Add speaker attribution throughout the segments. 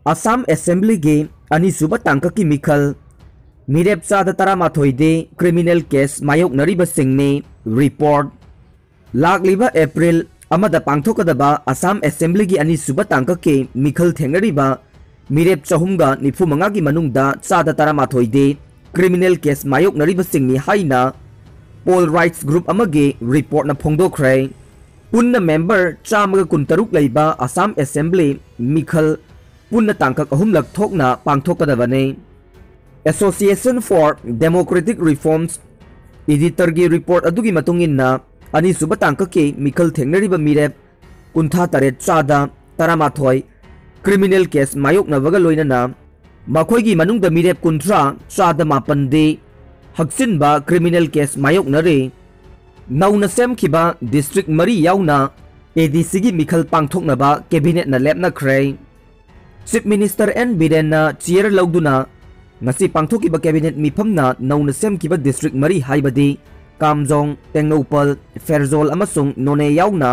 Speaker 1: Assam assembly के अनीसुब तांक की मिखल मिरेप चाद तरामाथोइदे क्रिमिनल केस मायोकनरिबसिंगने रिपोर्ट लाकलिबा एप्रिल अमदा पांथोकदबा असम असेंबली की अनीसुब तांक के मिखल थेंगरिबा मिरेप चहुमगा निफुमंगा की मनुंगदा चाद तरामाथोइदे क्रिमिनल केस मायोकनरिबसिंगनी हाइना पोल राइट्स ग्रुप अमगे रिपोर्ट न फोंदोखरे पुन्न मेंबर चामगा कुंतरुक लैबा असम असेंबली मिखल पुन्न तांकक अहुमलक थोकना पांथोकदबने association for democratic reforms editor की रिपोर्ट अदुगी मतुंगिन्ना अनीसुब तांक के मिखल थेंगनरिबा मिरेप कुंथा तरेट चादा तरामाथोय क्रिमिनल केस मायोकनबगा लोइनना मखोयगी मनुंगद मिरेप कुंथ्रा चादा मापनदे हक्सिनबा क्रिमिनल केस मायोकनरे नौना सेमखिबा डिस्ट्रिक्ट मरी याउना एडीसी की मिखल पांथोकनबा कैबिनेट न लेपनखरे chief minister N Biren chair लौदुना ngasi pangthokiba cabinet mifamna nauna semkiba district mari haibadi kamjong tengnopal ferzol amasung none yauna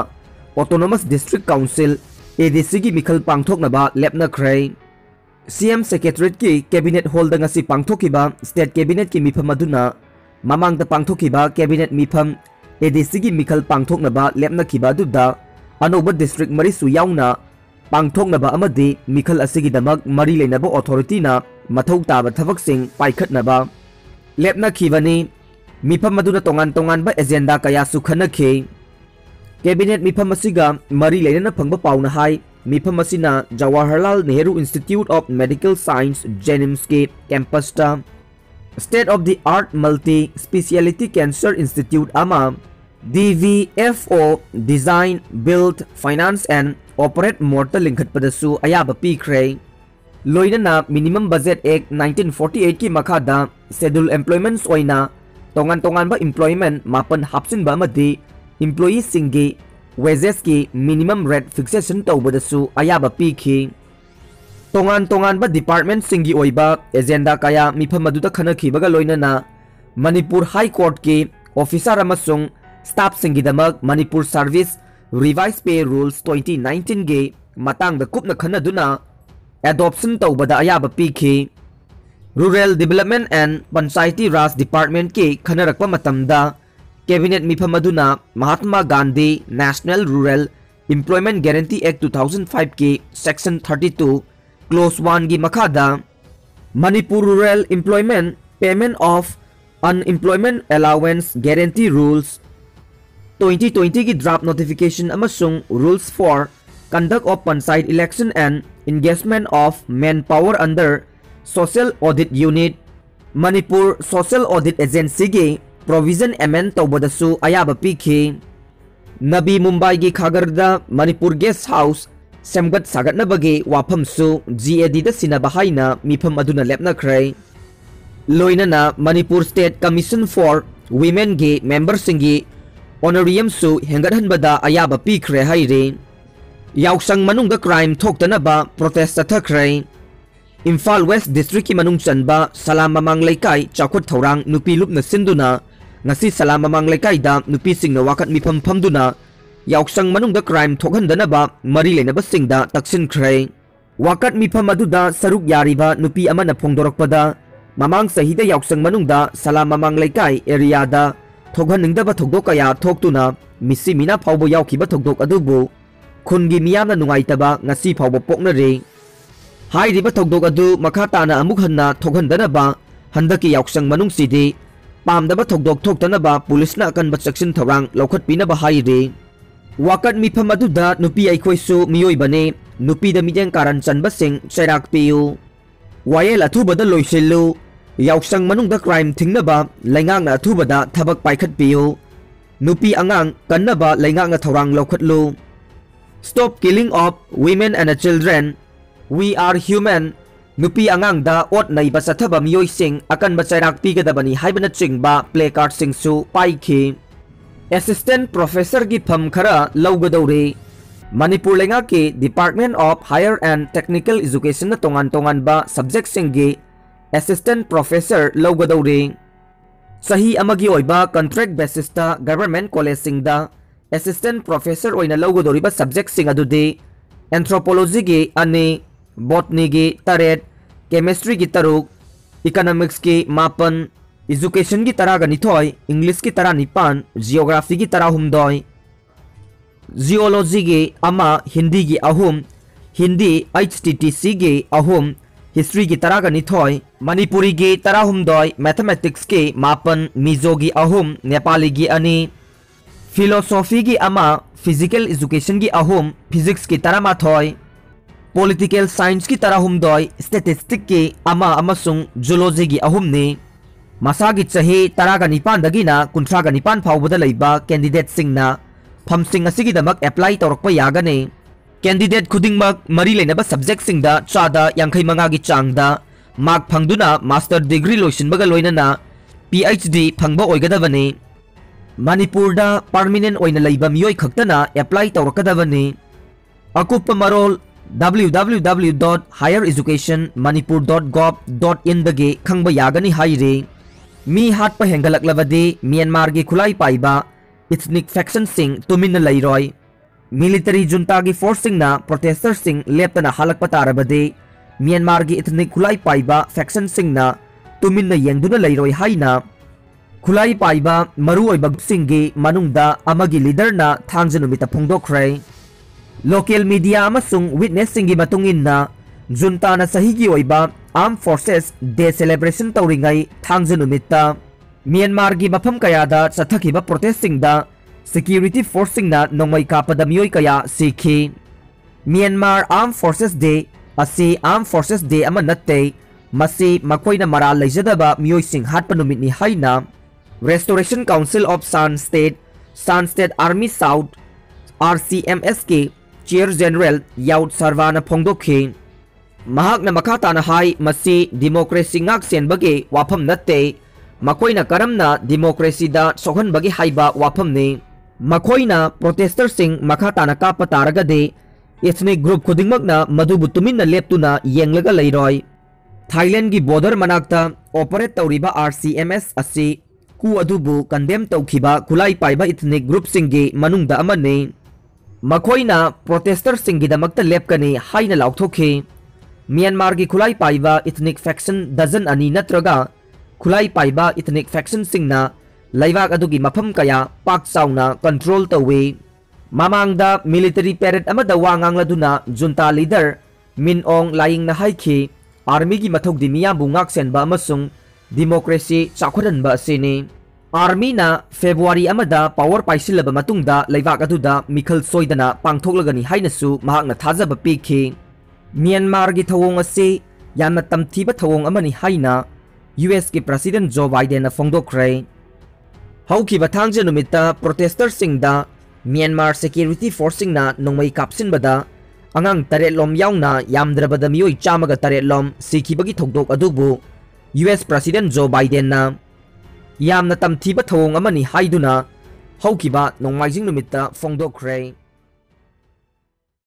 Speaker 1: autonomous district council adc gi mikhal pangthoknaba lepna khrai cm secretariat ki cabinet hall da ngasi pangthokiba state cabinet ki mifam aduna mamang da pangthokiba cabinet mifam adc gi mikhal pangthoknaba lepna khiba duda anoba district mari su yauna pangthoknaba amadi mikhal asigi damak mari leinaba authority na मथौ ताब थबकसिंग पाइखटनबा लेपना खिबनी मिफम मदुना तोंगान तोंगान बा agenda कया सुखनखे cabinet मिफम मसिगा मरी लेना फंगबा पाउना हाई मिफम मसिना Jawaharlal Nehru institute of medical science JNIMS के कैंपस ता state of the art multi speciality cancer institute आमा DVFO design build finance and operate model लिंखत पदसु अयाब पीखरे लोइनना मिनिमम बजट एक्ट 1948 की मखादा शेड्यूल एम्प्लॉयमेंट्स ओइना तोंगान तोंगान बा एम्प्लॉयमेंट मापन हापसिन बा मदि एम्प्लॉई सिंगे वेजेस की मिनिमम रेट फिक्सेशन तौबदसु अयाबा पीखी तोंगान तोंगान बा डिपार्टमेंट सिंगी ओइबा एजेंडा कया मिफम मदुदा खनखिबगा लोइनना मणिपुर हाई कोर्ट के ऑफिसर अमसुंग स्टाफ सिंगी दमक Manipur service revise pay rules 2019 के मतंग द कुपना खनदुना एडॉप्शन तौबदा अयाबा पीखी rural development and panchayati raj department के खनरकपा मतमदा कैबिनेट मिफम अदुना Mahatma Gandhi national rural employment guarantee act 2005 के सेक्शन 32 क्लोज 1 की मखादा Manipur rural employment payment of unemployment allowance guarantee rules 2020 की ड्राफ्ट नोटिफिकेशन अमसुंग rules for conduct of panchayat election and engagement of manpower under social audit unit Manipur social audit agency ge provision amend tawbadasu ayaba pikhi Nabi Mumbai gi khagarda Manipur guest house semgat sagatna bage wafam su GAD da sinaba haina mifam aduna lepna khrai loinana Manipur state commission for women ge member singi honorarium su hengathan bada ayaba pikhre haire याउसंग मनुंग the crime थोक्तनबा protest चथखरै Imphal west district की मनुंग चनबा सलाम ममांग लेकाई चाखुत थौरांग नुपी लुपना सिंदुना ngasi salam mamang lekai da nupi singna wakat mifam famduna yausang manung da crime thokhandana mari lenaba singda taksin khrai wakat mifam aduda saruk yariba nupi amana phongdorokpada mamang sahida yausang manung da salam mamang lekai area da thokhaningda ba thokdok kaya thoktuna misi mina phawbo yaukiba thokdok adubu खुनगी मियामना नुंगाइतबा ngasi phawbo poknare hairiba thokdok adu makhatana amuk hanna thokhandanaba handaki yausang manung sidi pamdaba thokdok thoktanaba police na akanba section thorang lokhat pinaba haire wakat mifam aduda nupi aikhoisu miyoi bane nupi da mijeng karan chanba sing chairak piu wayel athubada loisellu yausang manung da crime thingnaba laingang na athubada thabak paikhat piu nupi angang kannaba laingang na thorang lokhatlu Stop killing of women and children. We are human. Nupi angang da ot nai ba sathaba miyoi sing akan ba chairak pigadabani haibana chingba placard sing su paikhi. Assistant Professor की फम खरा लौगदौरे मणिपुर लेंगा के department of higher and technical education तोंगान तोंगान बा subject सिंगे assistant professor लौगदौरे सही अमगी ओइबा कॉन्ट्रैक्ट बेसिस ता गवर्नमेंट कॉलेज सिंगदा असिस्टेंट प्रोफेसर ओइना लौगदौरिबा सब्जेक्ट सिंग अदुदे एंथ्रोपोलॉजी के अने botany gi taret, chemistry gi taruk, economics gi mapan, education gi taraga nithoi, English gi tara nipan, geography gi tara humdoi, zoology gi ama, Hindi gi ahum, Hindi HTTC gi ahum, history gi taraga nithoi, Manipuri gi tara humdoi, mathematics gi mapan, Mizo gi ahum, Nepali gi ani, philosophy gi ama, physical education gi ahum, physics gi tara mathoi, political science ki tara humdoi, statistics ki ama amasung zoology gi ahum ni. Masagi chahi taraga nipan dagina kuntraga nipan phawbada leiba candidate singna phamsing asigi damak apply tawrakpa yagane. Candidate khudingmak mari leinaba subject singda chada yankhai manga gi changda mark phangduna master degree loisinbaga loinana PhD phangba oigadabane. Manipurda permanent oina leiba miyoi khaktana apply tawrakadabane. Akupa marol www.highereducationmanipur.gov.in dage khangba yagani haire. Mi hatpa hengalaklabadi Myanmar gi khulai paiba ethnic faction sing tuminna leiroi. Military junta gi force sing na protester sing leptana halakpa tarabadi Myanmar gi ethnic khulai paiba faction sing na tuminna yengduna leiroi haina. Khulai paiba maru oiba sing gi manungda amagi leader na thangjanumita phongdokkhre. Local media amasung witness singi matungin na junta na sahigi oiba Armed Forces Day celebration tawringai thangjanumita Myanmar gi mafam kayada chathakiba protesting da security forcing na nongmai kapada miyoi kaya sikhi. Myanmar Armed Forces Day asi Armed Forces Day ama natte masi makoina maral leijadaba miyoi sing hatpa numit ni haina. Restoration Council of San State Army South RCMS ke Chair General Yaut Sarvana phongdokhi. Mahakna makata na hai masi democracy ngak sen bagi wapam natte makoina karamna democracy da sohan bagi haiba wapam ne. Makoina protester sing makata na kapataragade ethnic group khudingmak na madubu tumin na leptuna yenglaga leiroi. Thailand gi border manakta operate tawriba RCMS asi ku adubu condemn tawkhiba khulai paiba ethnic group singi manungda amane. Makoina protester singi damakta lepkani haina lauthokhi. Myanmar gi khulai paiba ethnic faction dozen ani natraga khulai paiba ethnic faction singna laibak adugi mafam kaya pak chauna control tawe. Mamangda military parade amada wangangladuna junta leader Min Aung Hlaing na haikhi army gi mathogdi miyambu ngaksenba amasung democracy chakhuranba asini. Army na February amada power paisilaba matungda laibak aduda mikhal soidana pangthoklagani hainasu mahakna thajaba pikhi. Myanmar gi thawong ase yamna tamthiba thawong amani haina US ki President Joe Biden na phongdokkhre. Haukiba thangja numita protester singda Myanmar security forcing na nongmai kapsinbada angang taret lom yauna yamdrabada miyoi chamaga taret lom sikhibagi thokdok adubu US President Joe Biden na yamna tamthiba thawong amani haiduna haukiba nongmaijing numita phongdokkhre.